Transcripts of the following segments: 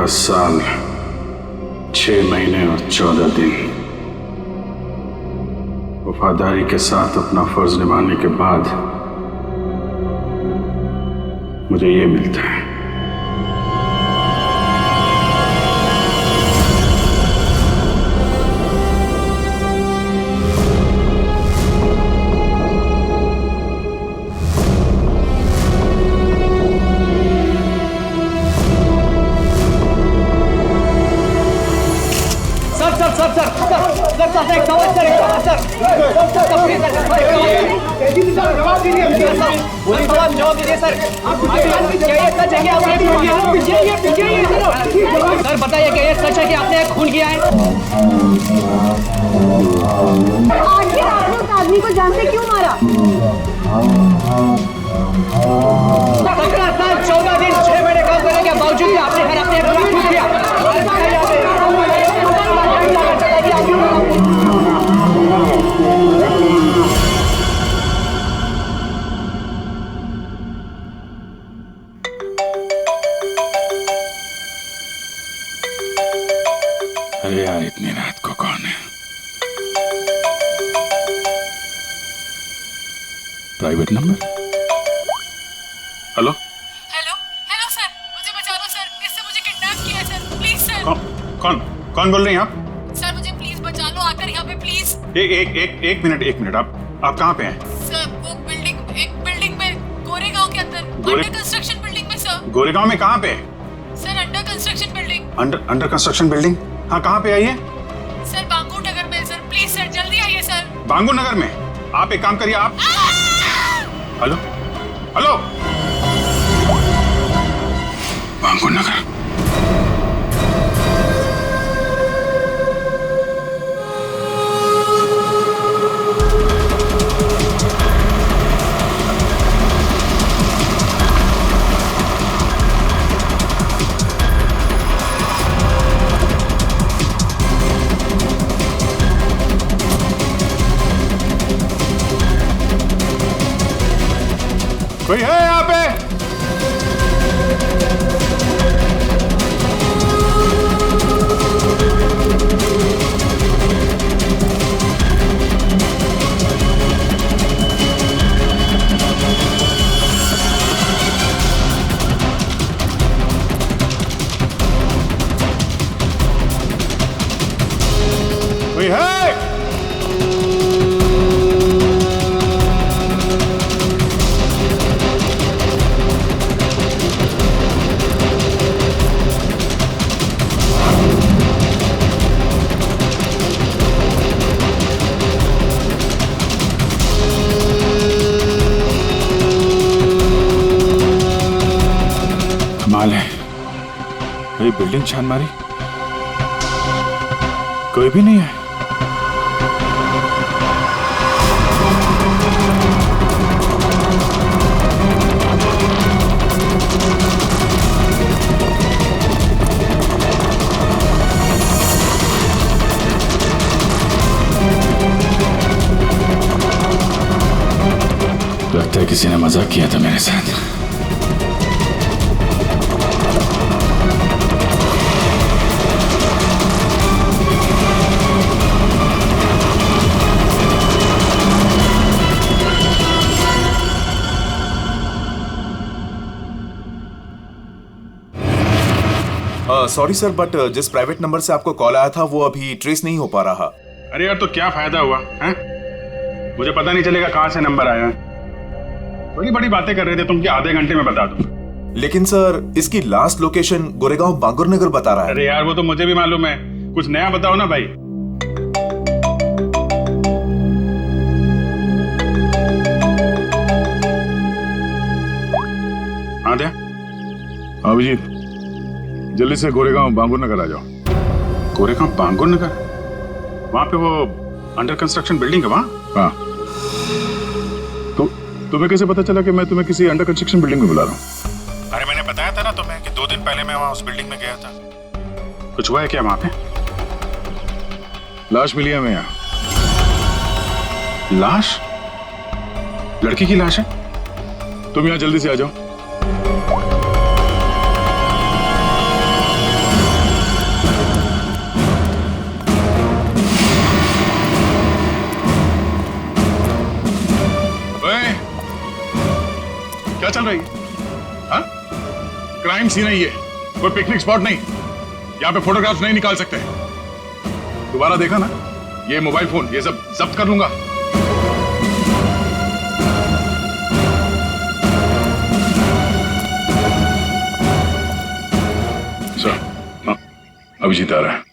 11 साल 6 महीने और 14 दिन वफादारी के साथ अपना फर्ज निभाने के बाद मुझे ये मिलता है। जवाब दीजिए सर। सर बताइए कि ये सच है कि आपने खून किया है? आखिर आपने उस आदमी को जान से क्यों मारा? 17 साल 14 दिन 6 महीने काम करने के बावजूद भी आपने हर अपने खून किया। अरे यार, इतनी रात को कौन है? Private number? Hello hello hello sir, मुझे बचा लो सर, इससे मुझे किडनैप किया है सर, प्लीज सर। कौन बोल रही हैं आप? सर मुझे प्लीज बचा लो, आकर यहाँ पे प्लीज। एक मिनट। आप कहाँ पे हैं? सर वो एक बिल्डिंग में गोरेगांव के अंदर, अंडर कंस्ट्रक्शन बिल्डिंग में सर। गोरेगांव में कहाँ पे? Sir under construction building. Under construction building? हाँ, कहाँ पे आइए? सर बांगू नगर में सर, प्लीज सर जल्दी आइए सर। बांगू नगर में? आप एक काम करिए, आप हेलो बांगू नगर। कोई है यहाँ पे? कोई है? कमाल है, मेरी बिल्डिंग छान मारी, कोई भी नहीं है। लगता है किसी ने मजाक किया था मेरे साथ। सॉरी सर, बट जिस प्राइवेट नंबर से आपको कॉल आया था वो अभी ट्रेस नहीं हो पा रहा। अरे यार, तो क्या फायदा हुआ है? मुझे पता नहीं चलेगा कहाँ से नंबर आया। बड़ी बड़ी बातें कर रहे थे तुम कि आधे घंटे में बता दूं। लेकिन सर इसकी लास्ट लोकेशन गोरेगांव बांगुर नगर बता रहा है। अरे यार, वो तो मुझे भी मालूम है, कुछ नया बताओ ना भाई। हाँ दे अभिजीत, जल्दी से गोरेगांव बांगुर नगर आ जाओ। गोरेगांव बांगुर नगर? वहां पे वो अंडर कंस्ट्रक्शन बिल्डिंग है वहां? हाँ। तो तुम्हें कैसे पता चला कि मैं तुम्हें किसी अंडर कंस्ट्रक्शन बिल्डिंग में बुला रहा हूँ? अरे मैंने बताया था ना तुम्हें कि 2 दिन पहले मैं वहां उस बिल्डिंग में गया था। कुछ हुआ है क्या वहां पे? लाश मिली है हमें यहाँ। लाश? लड़की की लाश है? तुम यहाँ जल्दी से आ जाओ। क्या चल रही है? हाँ? क्राइम सीन है ये, कोई पिकनिक स्पॉट नहीं। यहाँ पे फोटोग्राफ्स नहीं निकाल सकते। दोबारा देखा ना, ये मोबाइल फोन ये सब जब्त कर लूंगा। सर, हाँ, अभिजीत आ रहा है।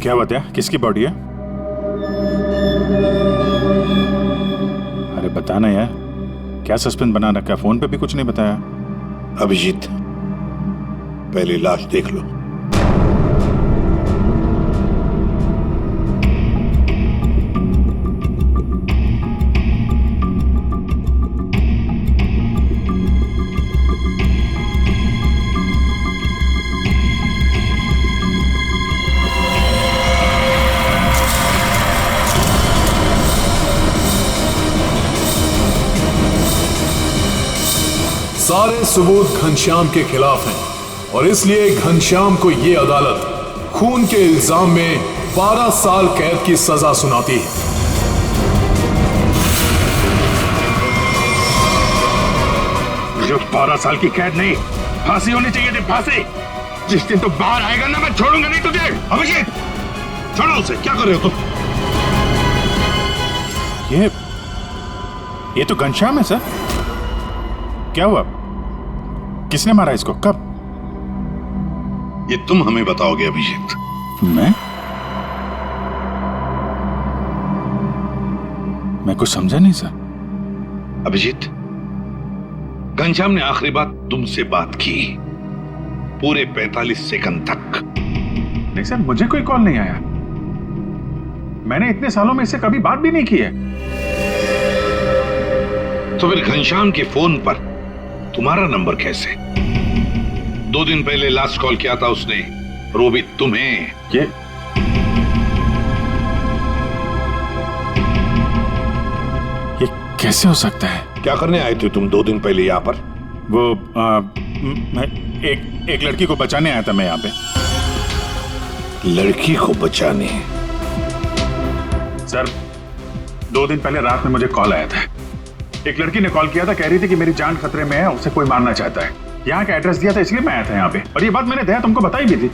क्या बात है? किसकी बॉडी है? अरे बताना यार, क्या सस्पेंस बना रखा है? फोन पे भी कुछ नहीं बताया। अभिजीत, पहले लाश देख लो। सारे सबूत घनश्याम के खिलाफ हैं और इसलिए घनश्याम को ये अदालत खून के इल्जाम में 12 साल कैद की सजा सुनाती है। जो 12 साल की कैद नहीं, फांसी होनी चाहिए थी, फांसी। जिस दिन तू बाहर आएगा ना, मैं छोड़ूंगा नहीं तुझे। अभिजीत, छोड़ो उसे। क्या कर रहे हो तुम? ये तो घनश्याम है सर। क्या हुआ? किसने मारा इसको? कब? ये तुम हमें बताओगे अभिजीत। मैं कुछ समझा नहीं सर। अभिजीत, घनश्याम ने आखिरी बात तुमसे बात की पूरे 45 सेकंड तक। नहीं सर, मुझे कोई कॉल नहीं आया। मैंने इतने सालों में इससे कभी बात भी नहीं की है। तो फिर घनश्याम के फोन पर तुम्हारा नंबर कैसे? 2 दिन पहले लास्ट कॉल किया था उसने, रोबित, तुम्हें। ये कैसे हो सकता है? क्या करने आए थे तुम 2 दिन पहले यहाँ पर? वो मैं एक लड़की को बचाने आया था मैं यहाँ पे। लड़की को बचाने? सर, 2 दिन पहले रात में मुझे कॉल आया था। एक लड़की ने कॉल किया था, कह रही थी कि मेरी जान खतरे में है, उसे कोई मारना चाहता है। यहाँ का एड्रेस दिया था, इसलिए मैं आया था यहाँ पे। और ये बात मैंने दया तुमको बताई भी थी।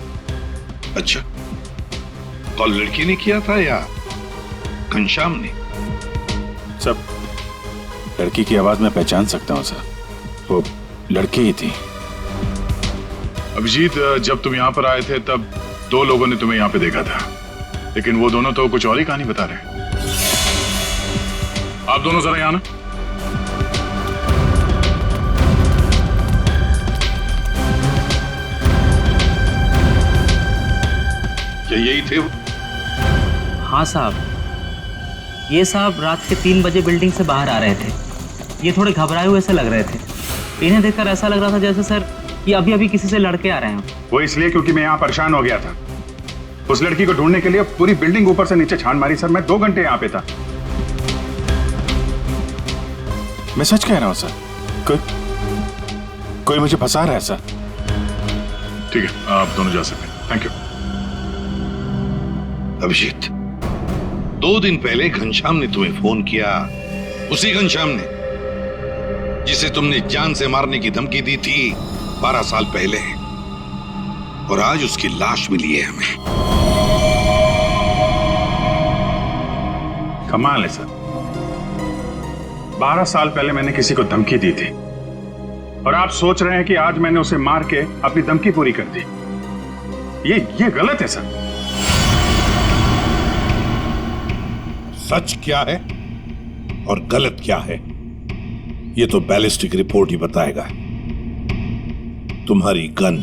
अच्छा, कॉल लड़की ने किया था या घनश्याम ने? सब लड़की की आवाज मैं पहचान सकता हूँ सर, वो लड़की ही थी। अभिजीत, जब तुम यहाँ पर आए थे तब 2 लोगों ने तुम्हें यहाँ पे देखा था, लेकिन वो दोनों तो कुछ और ही कहानी बता रहे। आप दोनों जरा यहाँ ना। क्या यही थे वो? हाँ साहब, ये साहब रात के 3 बजे बिल्डिंग से बाहर आ रहे थे। ये थोड़े घबराए हुए से लग रहे थे। इन्हें देखकर ऐसा लग रहा था जैसे सर ये अभी अभी किसी से लड़के आ रहे हैं। वो इसलिए क्योंकि मैं यहाँ परेशान हो गया था। उस लड़की को ढूंढने के लिए पूरी बिल्डिंग ऊपर से नीचे छान मारी सर। मैं 2 घंटे यहाँ पे था। मैं सच कह रहा हूँ सर, कोई मुझे फंसा रहा है सर। ठीक है, आप दोनों जा सकते हैं। Thank you. अभिजीत, 2 दिन पहले घनश्याम ने तुम्हें फोन किया, उसी घनश्याम ने जिसे तुमने जान से मारने की धमकी दी थी 12 साल पहले, और आज उसकी लाश मिली है हमें। कमाल है सर, 12 साल पहले मैंने किसी को धमकी दी थी और आप सोच रहे हैं कि आज मैंने उसे मार के अपनी धमकी पूरी कर दी। ये गलत है सर। सच क्या है और गलत क्या है, ये तो बैलिस्टिक रिपोर्ट ही बताएगा। तुम्हारी गन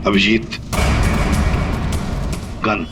अभिजीत, गन।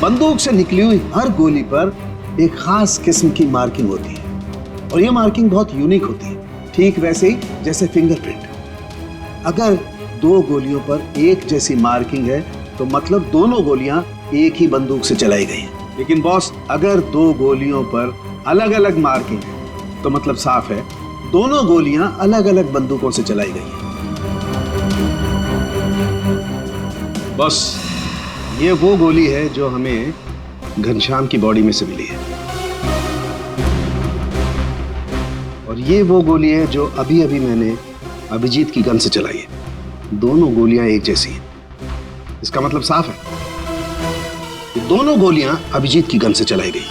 बंदूक से निकली हुई हर गोली पर एक खास किस्म की मार्किंग होती है और ये मार्किंग बहुत यूनिक होती है, ठीक वैसे ही जैसे फिंगरप्रिंट। अगर दो गोलियों पर एक जैसी मार्किंग है तो मतलब दोनों गोलियां एक ही बंदूक से चलाई गई हैं। लेकिन बॉस, अगर दो गोलियों पर अलग अलग मार्किंग है तो मतलब साफ है दोनों गोलियां अलग अलग बंदूकों से चलाई गई हैं। बॉस, ये वो गोली है जो हमें घनश्याम की बॉडी में से मिली है और ये वो गोली है जो अभी अभी मैंने अभिजीत की गन से चलाई है। दोनों गोलियां एक जैसी हैं। इसका मतलब साफ है कि दोनों गोलियां अभिजीत की गन से चलाई गई।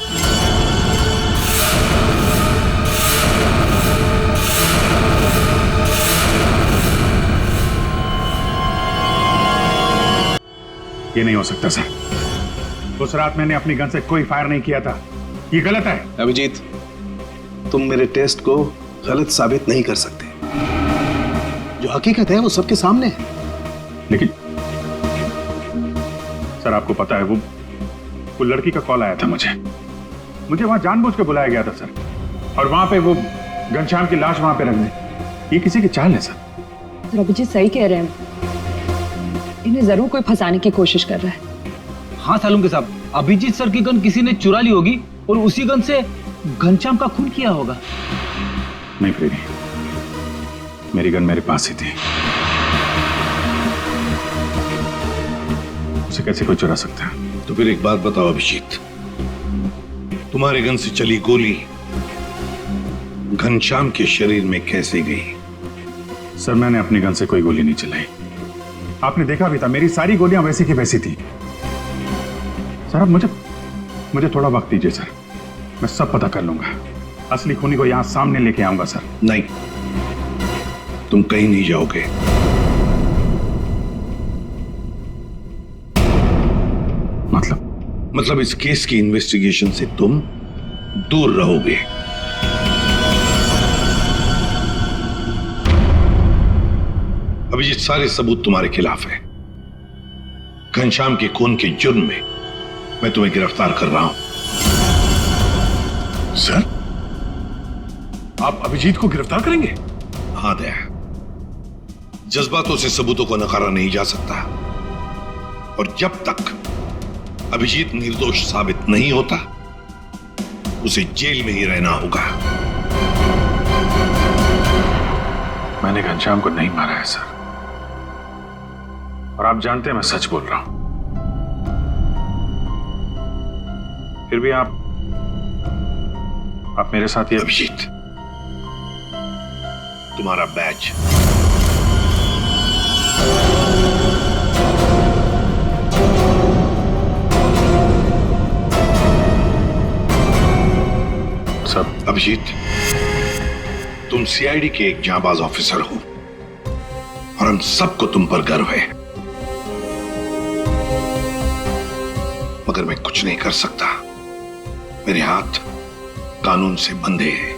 ये नहीं हो सकता सर। उस रात मैंने अपनी गन से कोई फायर नहीं किया था। ये गलत है। अभिजीत, तुम मेरे टेस्ट को गलत साबित नहीं कर सकते। जो हकीकत है वो सबके सामने है। लेकिन सर, आपको पता है वो लड़की का कॉल आया था मुझे वहां जानबूझ के बुलाया गया था सर, और वहां पे वो घनश्याम की लाश वहां पे रख दी। ये किसी की चाल है सर। अभिजीत सही कह रहे हैं, इन्हें जरूर कोई फंसाने की कोशिश कर रहा है। हाँ सालुंके साहब, अभिजीत सर की गन किसी ने चुरा ली होगी और उसी गन से घनश्याम का खून किया होगा। नहीं प्रेमी, मेरी गन मेरे पास ही थी। उसे कैसे कोई चुरा सकता है? तो फिर एक बात बताओ अभिजीत, तुम्हारे गन से चली गोली घनश्याम के शरीर में कैसे गई? सर, मैंने अपनी गन से कोई गोली नहीं चलाई। आपने देखा भी था, मेरी सारी गोलियां वैसी की वैसी थी। सर, अब मुझे थोड़ा वक्त दीजिए सर, मैं सब पता कर लूंगा। असली खूनी को यहां सामने लेके आऊंगा सर। नहीं, तुम कहीं नहीं जाओगे। मतलब इस केस की इन्वेस्टिगेशन से तुम दूर रहोगे। अभिजीत, सारे सबूत तुम्हारे खिलाफ है। घनश्याम के खून के जुर्म में मैं तुम्हें गिरफ्तार कर रहा हूं। सर, आप अभिजीत को गिरफ्तार करेंगे? हाँ दया, जज्बातों से सबूतों को नकारा नहीं जा सकता, और जब तक अभिजीत निर्दोष साबित नहीं होता उसे जेल में ही रहना होगा। मैंने घनश्याम को नहीं मारा है सर, और आप जानते हैं मैं सच बोल रहा हूं। फिर भी आप मेरे साथ ये। अभिजीत, तुम्हारा बैच। सब अभिजीत, तुम सीआईडी के एक जांबाज ऑफिसर हो और हम सबको तुम पर गर्व है, मगर मैं कुछ नहीं कर सकता। मेरे हाथ कानून से बंधे हैं।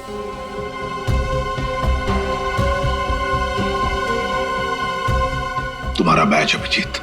तुम्हारा बैच अभिजीत।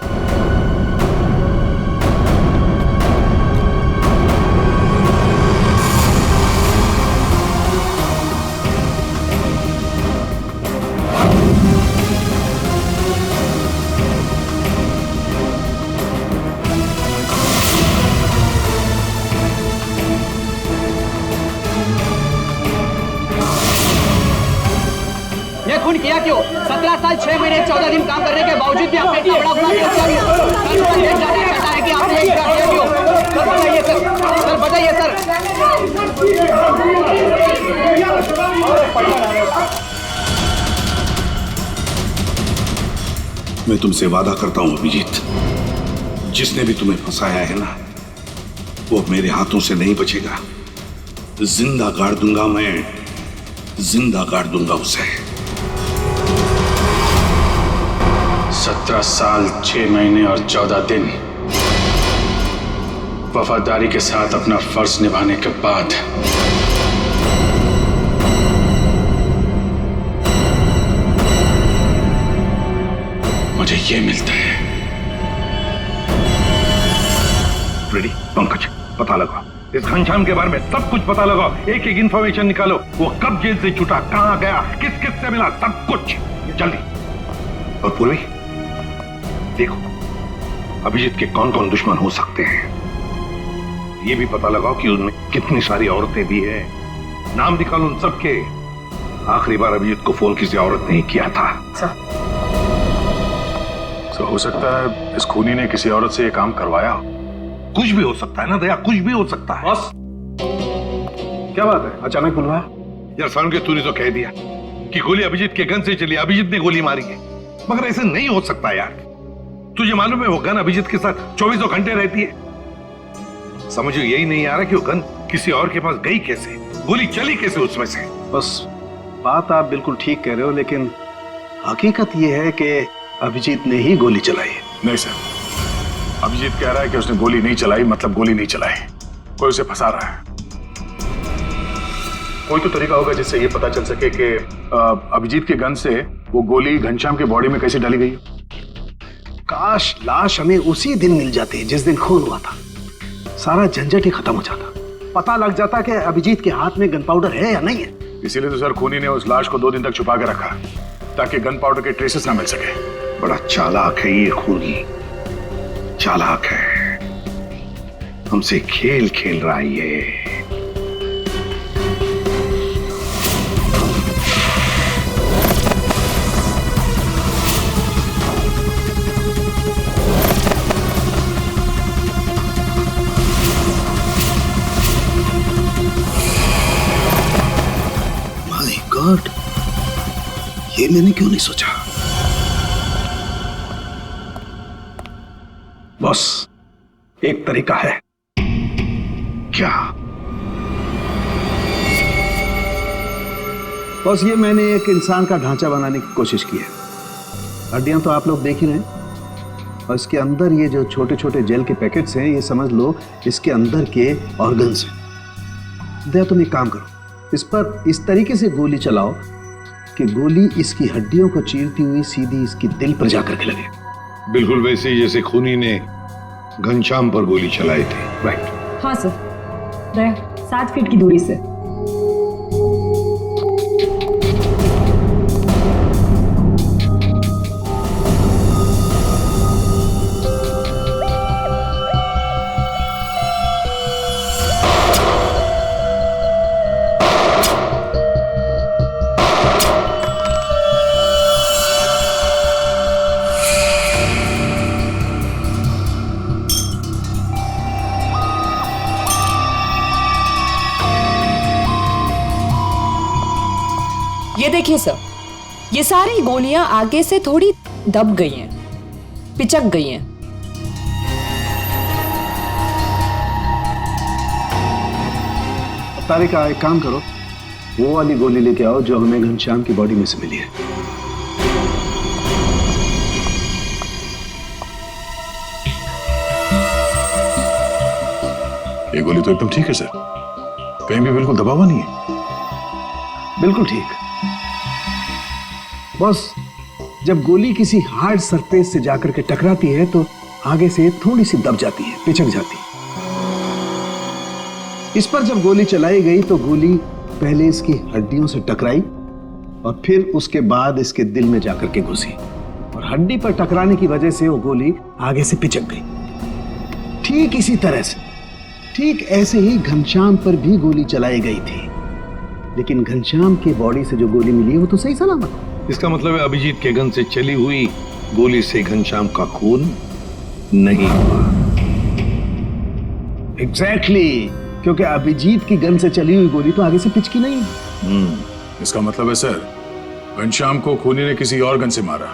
ये खून किया क्यों? 17 साल 6 महीने 14 दिन काम करने के बावजूद भी आपने इतना बड़ा गुनाह क्यों किया? सर ये जानना चाहता है कि आपने ये किया क्यों? सर बताइए सर, सर बताइए सर। मैं तुमसे वादा करता हूं अभिजीत, जिसने भी तुम्हें फंसाया है ना, वो मेरे हाथों से नहीं बचेगा। जिंदा गाड़ दूंगा मैं, जिंदा गाड़ दूंगा उसे। 17 साल 6 महीने और 14 दिन वफादारी के साथ अपना फर्ज निभाने के बाद मुझे ये मिलता है। रेडी पंकज, पता लगाओ इस घनश्याम के बारे में, सब कुछ पता लगाओ, एक एक इंफॉर्मेशन निकालो। वो कब जेल से छूटा, कहां गया, किस किस से मिला, सब कुछ जल्दी। और पूर्वी देखो अभिजीत के कौन कौन दुश्मन हो सकते हैं, ये भी पता लगाओ कि उनमें कितनी सारी औरतें भी है। नाम निकालो उन सबके। आखिरी बार अभिजीत को फोन किसी औरत ने ही किया था। तो हो सकता है इस खूनी ने किसी औरत से ये काम करवाया। कुछ भी हो सकता है ना दया, कुछ भी हो सकता है। बस क्या बात है, अचानक बुलवाया? यार सारुण के तूने तो कह दिया कि गोली अभिजीत के गन से चली, अभिजीत ने गोली मारी है, मगर ऐसे नहीं हो सकता यार। तुझे मालूम है वो गन अभिजीत के साथ 24 घंटे रहती है। समझो यही नहीं आ रहा कि वो गन किसी और के पास गई कैसे, गोली चली कैसे उसमें से। बस बात आप बिल्कुल ठीक कह रहे हो, लेकिन हकीकत यह है कि अभिजीत ने ही गोली चलाई है। नहीं सर, अभिजीत कह रहा है कि उसने गोली नहीं चलाई, मतलब गोली नहीं चलाई, कोई उसे फंसा रहा है। कोई तो तरीका होगा जिससे ये पता चल सके कि अभिजीत के गन से वो गोली घनश्याम के बॉडी में कैसे डाली गई। काश लाश हमें उसी दिन मिल जाती जिस दिन खून हुआ था, सारा झंझट ही खत्म हो जाता, पता लग जाता कि अभिजीत के हाथ में गन पाउडर है या नहीं है। इसीलिए तो सर खूनी ने उस लाश को 2 दिन तक छुपा के रखा, ताकि गन पाउडर के ट्रेसेस ना मिल सके। बड़ा चालाक है ये खूनी, चालाक है, हमसे खेल खेल रहा है ये। माय गॉड, ये मैंने क्यों नहीं सोचा। बॉस, एक तरीका है। क्या? बॉस, ये मैंने एक इंसान का ढांचा बनाने की कोशिश की है। हड्डियां तो आप लोग देख ही रहे हैं, और इसके अंदर ये जो छोटे छोटे जेल के पैकेट्स हैं, ये समझ लो इसके अंदर के ऑर्गन्स हैं। दया, तुम एक काम करो, इस पर इस तरीके से गोली चलाओ कि गोली इसकी हड्डियों को चीरती हुई सीधी इसकी दिल पर जाकर के लगे। बिल्कुल वैसे ही जैसे खूनी ने घनश्याम पर गोली चलाई थी। राइट। हाँ सर, दया 7 फीट की दूरी से। ये देखिए सर, ये सारी गोलियां आगे से थोड़ी दब गई हैं, पिचक गई हैं। तारिका, एक काम करो, वो वाली गोली लेके आओ जो हमें घनश्याम की बॉडी में से मिली है। ये गोली तो एकदम ठीक है सर, कहीं भी बिल्कुल दबा हुआ नहीं है। बिल्कुल ठीक। बस जब गोली किसी हार्ड सरफेस से जाकर के टकराती है तो आगे से थोड़ी सी दब जाती है, पिचक जाती है। इस पर जब गोली चलाई गई तो गोली पहले इसकी हड्डियों से टकराई और फिर उसके बाद इसके दिल में जाकर के घुसी और हड्डी पर टकराने की वजह से वो गोली आगे से पिचक गई। ठीक इसी तरह से, ठीक ऐसे ही घनश्याम पर भी गोली चलाई गई थी, लेकिन घनश्याम के बॉडी से जो गोली मिली है वो तो सही सलामत। इसका मतलब है अभिजीत के गन से चली हुई गोली से घनश्याम का खून नहीं हुआ। एग्जैक्टली, क्योंकि अभिजीत की गन से चली हुई गोली तो आगे से पिचकी नहीं। इसका मतलब है सर, घनश्याम को खूनी ने किसी और गन से मारा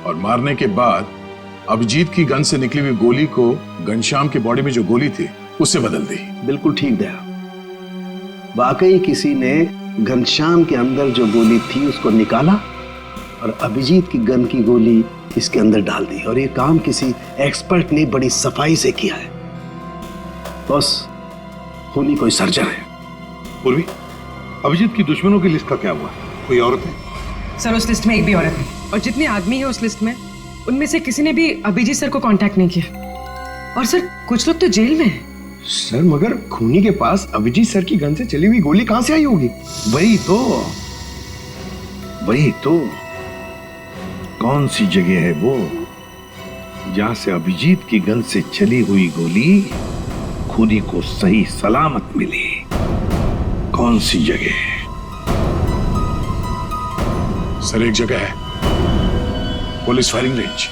और मारने के बाद अभिजीत की गन से निकली हुई गोली को घनश्याम की बॉडी में जो गोली थी उससे बदल दी। बिल्कुल ठीक दया, वाकई किसी ने घनश्याम के अंदर जो गोली थी उसको निकाला और अभिजीत की गन की गोली इसके अंदर डाल दी, और ये काम किसी एक्सपर्ट ने बड़ी सफाई से किया है। बस खूनी कोई सर्जन है। पूर्वी, अभिजीत की दुश्मनों की लिस्ट का क्या हुआ? कोई औरत है? सर उस लिस्ट में एक भी औरत नहीं, और जितने आदमी है उस लिस्ट में उनमें से किसी ने भी अभिजीत सर को कांटेक्ट नहीं किया। और सर कुछ लोग तो जेल में हैं। सर मगर खूनी के पास अभिजीत सर की गन से चली हुई गोली कहां से आई होगी? वही तो कौन सी जगह है वो जहां से अभिजीत की गन से चली हुई गोली खूनी को सही सलामत मिली? कौन सी जगह? सर एक जगह है, पुलिस फायरिंग रेंज।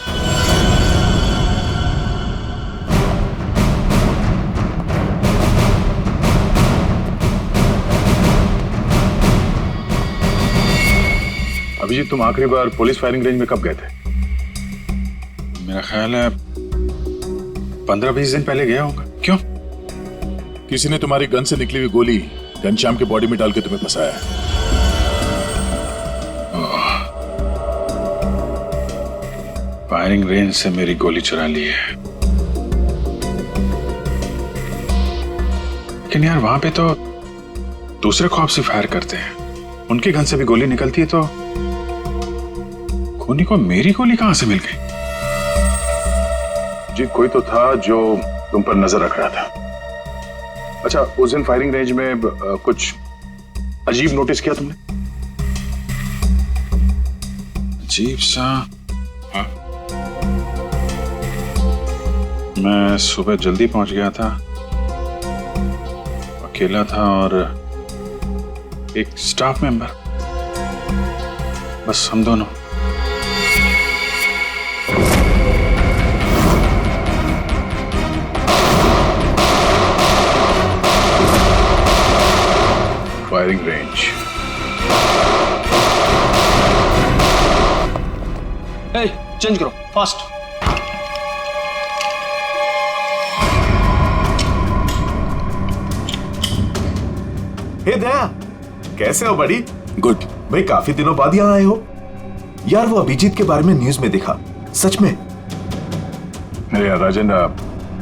अभिजीत, तुम आखिरी बार पुलिस फायरिंग रेंज में कब गए थे? मेरा ख्याल है 15-20 दिन पहले गया होगा। क्यों? किसी ने तुम्हारी गन से निकली हुई गोली घनश्याम के बॉडी में डाल के तुम्हें फंसाया है। फायरिंग रेंज से मेरी गोली चुरा ली है। लेकिन यार वहां पे तो दूसरे खौफ से फायर करते हैं, उनकी गन से भी गोली निकलती है, तो खूनी को मेरी गोली कहां से मिल गई? जी कोई तो था जो तुम पर नजर रख रहा था। अच्छा, उस दिन फायरिंग रेंज में कुछ अजीब नोटिस किया तुमने? अजीब सा? हाँ, मैं सुबह जल्दी पहुंच गया था, अकेला था और एक स्टाफ मेंबर, बस हम दोनों। Firing range. चेंज करो फास्ट। हे दया, कैसे हो बड़ी? गुड। भाई काफी दिनों बाद यहाँ आए हो। यार वो अभिजीत के बारे में न्यूज में देखा, सच में? अरे यार राजन,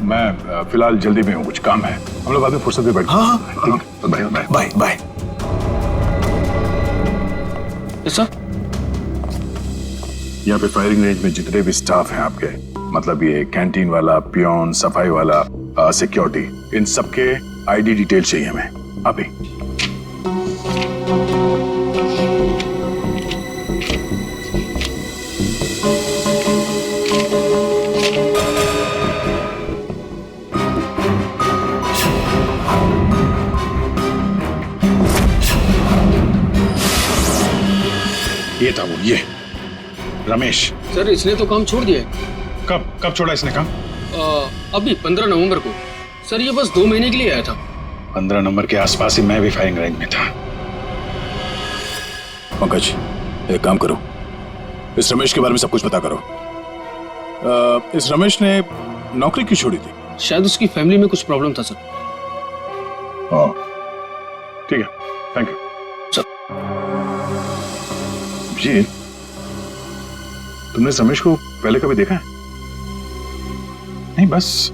मैं फिलहाल जल्दी में हूँ, कुछ काम है, हम लोग बाद में फुर्सत में बैठ। हाँ, bye bye bye bye. Sir, यहाँ पे फायरिंग रेंज में जितने भी स्टाफ हैं आपके, मतलब ये कैंटीन वाला, पियोन, सफाई वाला, सिक्योरिटी, इन सबके आईडी डिटेल चाहिए हमें अभी। ये था वो, ये रमेश। सर इसने तो काम छोड़ दिया। कब छोड़ा इसने काम? अभी 15 नवंबर को। सर ये बस 2 महीने के लिए आया था। 15 नंबर के आसपास ही मैं भी फायरिंग रेंज में था। पंकज, एक काम करो, इस रमेश के बारे में सब कुछ पता करो। इस रमेश ने नौकरी क्यों छोड़ी थी? शायद उसकी फैमिली में कुछ प्रॉब्लम था सर। ठीक है, थैंक यू सर। जी, तुमने इस रमेश को पहले कभी देखा है? नहीं, बस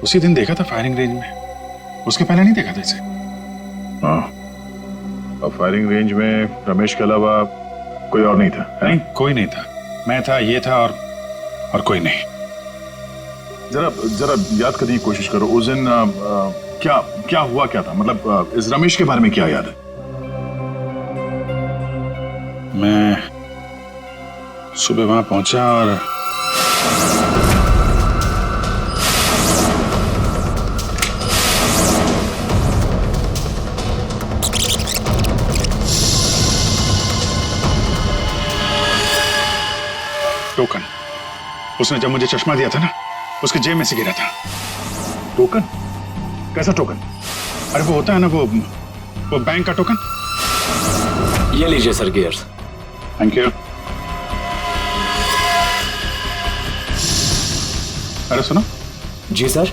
उसी दिन देखा था फायरिंग रेंज में, उसके पहले नहीं देखा था इसे। हाँ, और फायरिंग रेंज में रमेश के अलावा कोई और नहीं था? नहीं, कोई नहीं था। मैं था, ये था और कोई नहीं। जरा जरा याद करने की कोशिश करो, उस दिन क्या हुआ, क्या था? मतलब इस रमेश के बारे में क्या याद है? मैं सुबह वहां पहुंचा और टोकन, उसने जब मुझे चश्मा दिया था ना, उसके जेब में से गिरा था। टोकन? कैसा टोकन? अरे वो होता है ना, वो बैंक का टोकन। ये लीजिए सर गियर्स। Thank you. अरे सुनो। जी सर।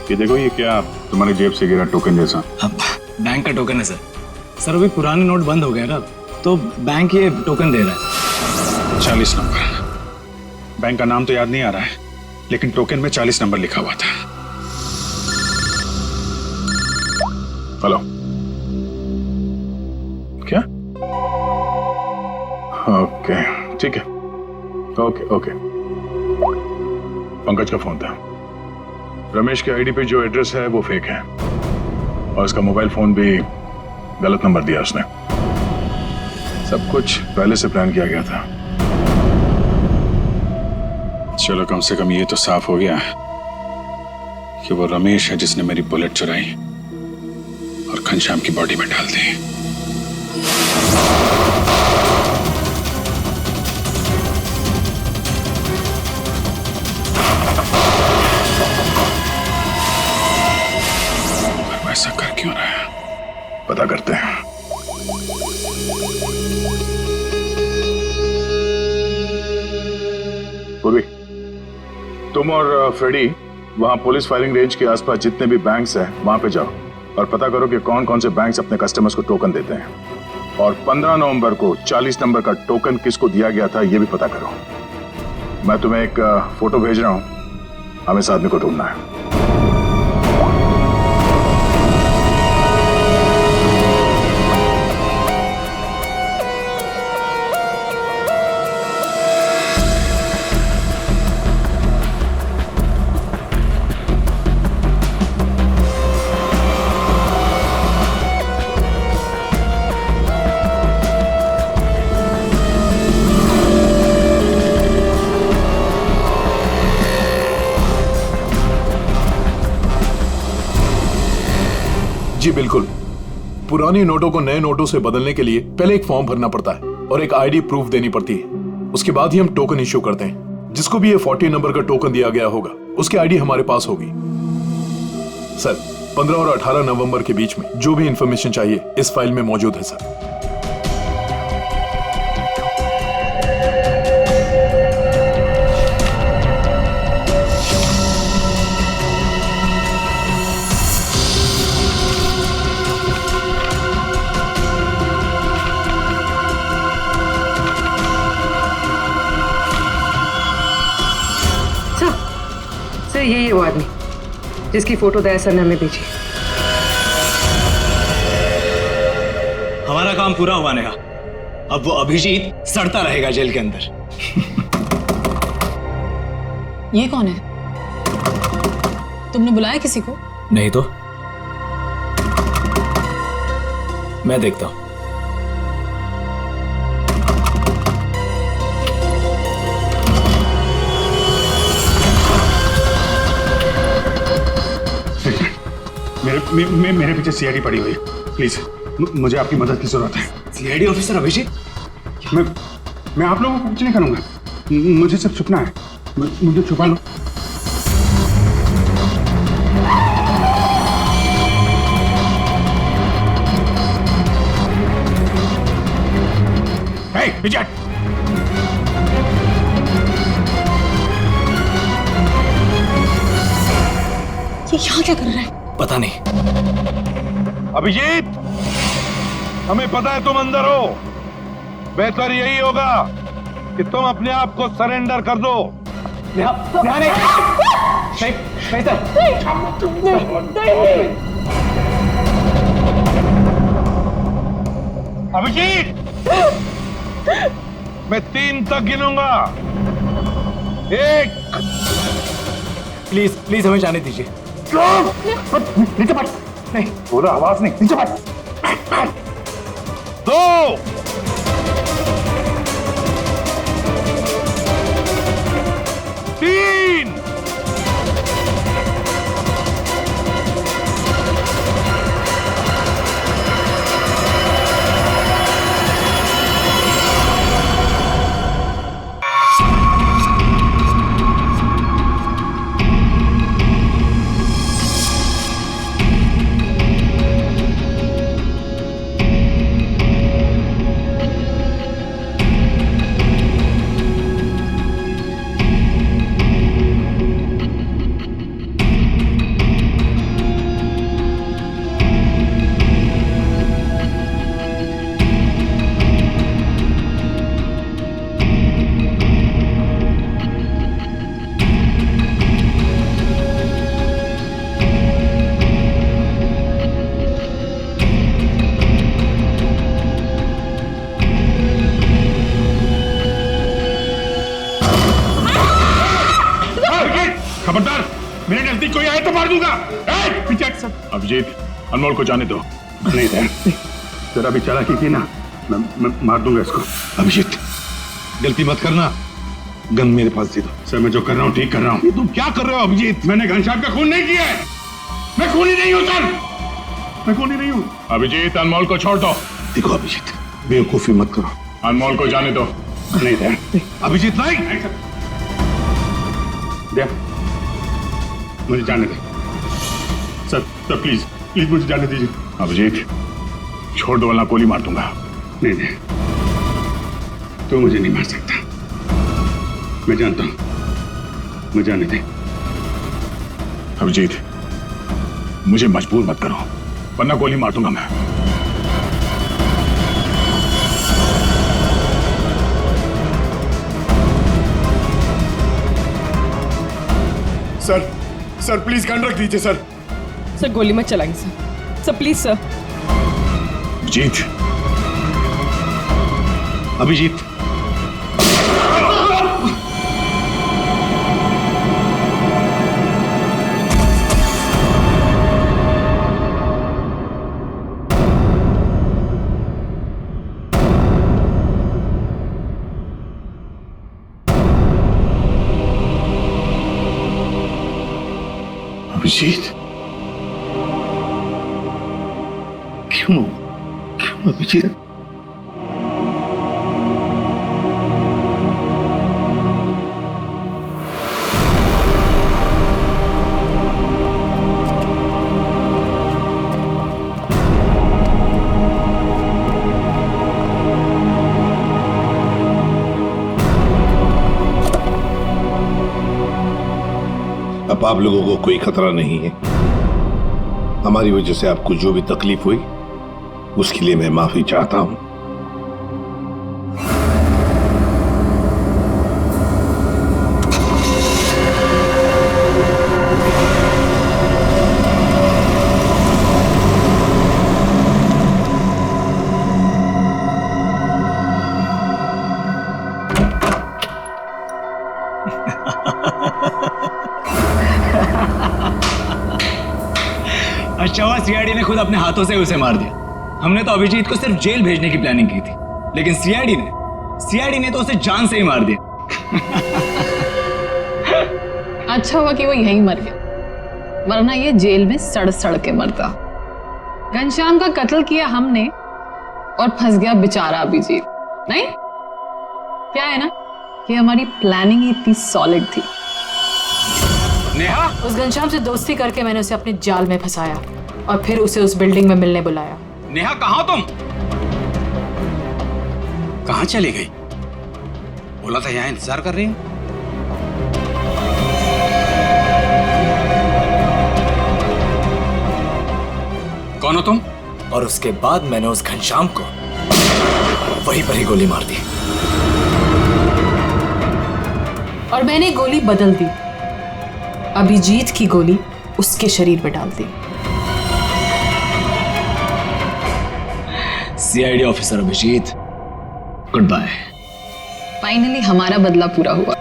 ये देखो, ये क्या तुम्हारे जेब से गिरा टोकन जैसा? बैंक का टोकन है सर। सर अभी पुराने नोट बंद हो गए ना, तो बैंक ये टोकन दे रहा है। 40 नंबर। बैंक का नाम तो याद नहीं आ रहा है, लेकिन टोकन में 40 नंबर लिखा हुआ था। हेलो। क्या? ओके, ठीक है। ओके। पंकज का फोन था। रमेश के आईडी पे जो एड्रेस है वो फेक है, और उसका मोबाइल फोन भी गलत नंबर दिया उसने। सब कुछ पहले से प्लान किया गया था। चलो, कम से कम ये तो साफ हो गया कि वो रमेश है जिसने मेरी बुलेट चुराई और घनश्याम की बॉडी में डाल दी। और ऐसा कर क्यों रहा है? पता करते हैं। पूर्वी, तुम और फ्रेडी वहां पुलिस फायरिंग रेंज के आसपास जितने भी बैंक्स हैं वहां पे जाओ और पता करो कि कौन कौन से बैंक्स अपने कस्टमर्स को टोकन देते हैं, और 15 नवंबर को 40 नंबर का टोकन किसको दिया गया था ये भी पता करो। मैं तुम्हें एक फोटो भेज रहा हूं, हमें इस आदमी को ढूंढना है। जी बिल्कुल। पुराने नोटों को नए नोटों से बदलने के लिए पहले एक फॉर्म भरना पड़ता है और एक आईडी प्रूफ देनी पड़ती है। उसके बाद ही हम टोकन इश्यू करते हैं। जिसको भी ये 40 नंबर का टोकन दिया गया होगा उसकी आईडी हमारे पास होगी। सर, 15 और 18 नवंबर के बीच में जो भी इंफॉर्मेशन चाहिए इस फाइल में मौजूद है सर। सर यही है वो आदमी जिसकी फोटो दया सर ने हमें भेजी। हमारा काम पूरा हुआ नेहा। अब वो अभिजीत सड़ता रहेगा जेल के अंदर। ये कौन है? तुमने बुलाया किसी को? नहीं तो मैं देखता हूं। मेरे पीछे सीआईडी पड़ी हुई है। प्लीज, मुझे आपकी मदद की जरूरत है। CID officer Abhijeet? मैं आप लोगों को कुछ नहीं करूंगा। मुझे सिर्फ छुपना है। मुझे छुपा लो। विजय, ये यहाँ क्या कर रहा है? पता नहीं। अभिजीत, हमें पता है तुम अंदर हो। बेहतर यही होगा कि तुम अपने आप को सरेंडर कर दो। नहीं अभिजीत, मैं 3 तक गिनूंगा। 1। प्लीज प्लीज हमें जाने दीजिए। नीचे बैठ। नहीं, बोला आवाज नहीं, नीचे बैठ। 2। 3। खबरदार, मेरे नजदीक कोई आए तो मार दूंगा। पीछे हट सब। अभिजीत, अनमोल को जाने दो। नहीं तेरा भी चालाकी की ना, मैं मार दूंगा इसको। अभिजीत, गलती मत करना, गन मेरे पास दे दो। सर, मैं जो कर रहा हूँ ठीक कर रहा हूँ। तुम क्या कर रहे हो अभिजीत? मैंने घनश्याम का खून नहीं किया है। मैं खूनी नहीं हूँ सर, मैं खूनी नहीं हूँ। अभिजीत, अनमोल को छोड़ दो। देखो अभिजीत, बेवकूफी मत करो। अनमोल को जाने दो। नहीं अभिजीत, नहीं। दे, मुझे जाने दे सर, प्लीज प्लीज मुझे जाने दीजिए। अभिजीत, छोड़ दो वरना गोली मार दूंगा। नहीं, तो मुझे नहीं मार सकता, मैं जानता हूं। मुझे जाने दे। अभिजीत, मुझे मजबूर मत करो वरना गोली मार दूंगा मैं। सर प्लीज गन रख दीजिए सर। सर गोली मत चलाएंगे sir. Sir please sir. Jeet. Abhijeet, Abhijeet, क्यों अभिजीत? अब आप लोगों को कोई खतरा नहीं है। हमारी वजह से आपको जो भी तकलीफ हुई उसके लिए मैं माफी चाहता हूं। अच्छा हुआ सीआईडी ने खुद अपने हाथों से उसे मार दिया। हमने तो अभिजीत को सिर्फ जेल भेजने की प्लानिंग की थी, लेकिन सीआईडी ने तो उसे जान से ही मार दिया। अच्छा हुआ कि वो यहीं मर गया, वरना ये जेल में सड़ सड़ के मरता। घनश्याम का कत्ल किया हमने और फंस गया बेचारा अभिजीत। नहीं, क्या है ना कि हमारी प्लानिंग ही इतनी सॉलिड थी। नेहा, उस घनश्याम से दोस्ती करके मैंने उसे अपने जाल में फंसाया और फिर उसे उस बिल्डिंग में मिलने बुलाया। नेहा, कहाँ तुम? कहाँ चली गई? बोला था यहाँ इंतजार कर रही हूँ। कौन हो तुम? और उसके बाद मैंने उस घनश्याम को वहीं पर ही गोली मार दी। और मैंने गोली बदल दी, अभिजीत की गोली उसके शरीर में डाल दी। CID officer Abhijeet, good bye. Finally हमारा बदला पूरा हुआ।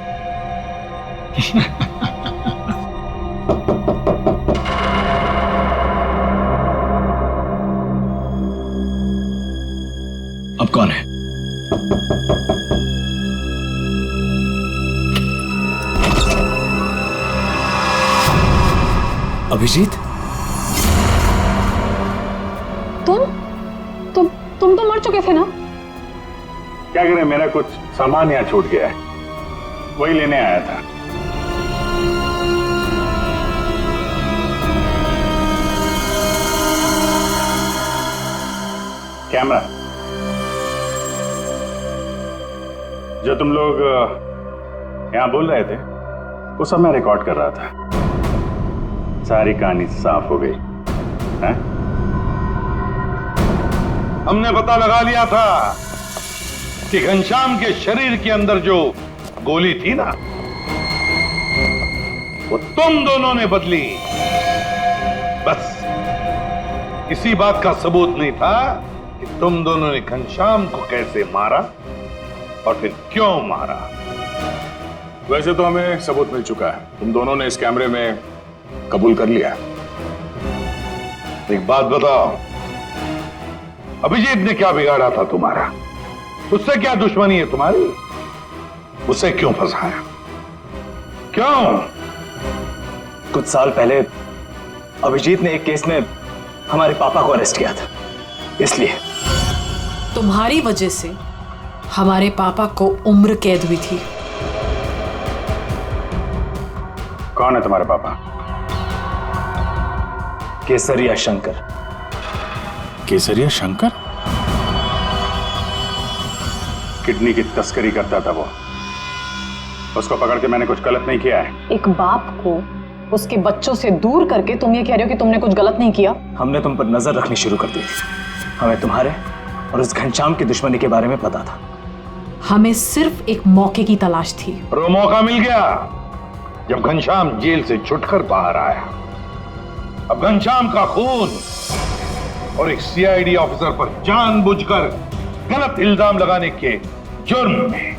अब कौन है? अभिजीत, तुम तो मर चुके थे ना? क्या करें, मेरा कुछ सामान यहाँ छूट गया है, वही लेने आया था। कैमरा जो तुम लोग यहाँ बोल रहे थे वो सब मैं रिकॉर्ड कर रहा था। सारी कहानी साफ हो गई है? हमने पता लगा लिया था कि घनश्याम के शरीर के अंदर जो गोली थी ना, वो तुम दोनों ने बदली। बस इसी बात का सबूत नहीं था कि तुम दोनों ने घनश्याम को कैसे मारा और फिर क्यों मारा। वैसे तो हमें सबूत मिल चुका है, तुम दोनों ने इस कैमरे में कबूल कर लिया। एक बात बताओ, अभिजीत ने क्या बिगाड़ा था तुम्हारा? उससे क्या दुश्मनी है तुम्हारी? उसे क्यों फंसाया? क्यों? कुछ साल पहले अभिजीत ने एक केस में हमारे पापा को अरेस्ट किया था, इसलिए। तुम्हारी वजह से हमारे पापा को उम्र कैद हुई थी। कौन है तुम्हारे पापा? केसरिया शंकर। केसरिया शंकर? किडनी की तस्करी करता था वो। उसको पकड़ के मैंने कुछ गलत नहीं किया है। एक बाप को उसके बच्चों से दूर करके तुम ये कह रहे हो कि तुमने कुछ गलत नहीं किया? हमने तुम पर नजर रखनी शुरू कर दी थी। हमें तुम्हारे और उस घनश्याम की दुश्मनी के बारे में पता था। हमें सिर्फ एक मौके की तलाश थी और वो मौका मिल गया जब घनश्याम जेल से छुटकर बाहर आया। अब घनश्याम का खून और एक सीआईडी ऑफिसर पर जानबूझकर गलत इल्जाम लगाने के जुर्म में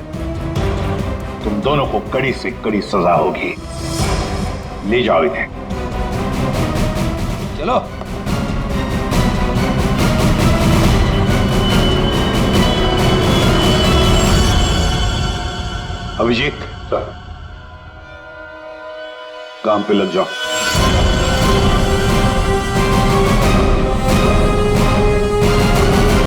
तुम दोनों को कड़ी से कड़ी सजा होगी। ले जाओ इन्हें। चलो। अभिजीत, सर, काम पे लग जाओ।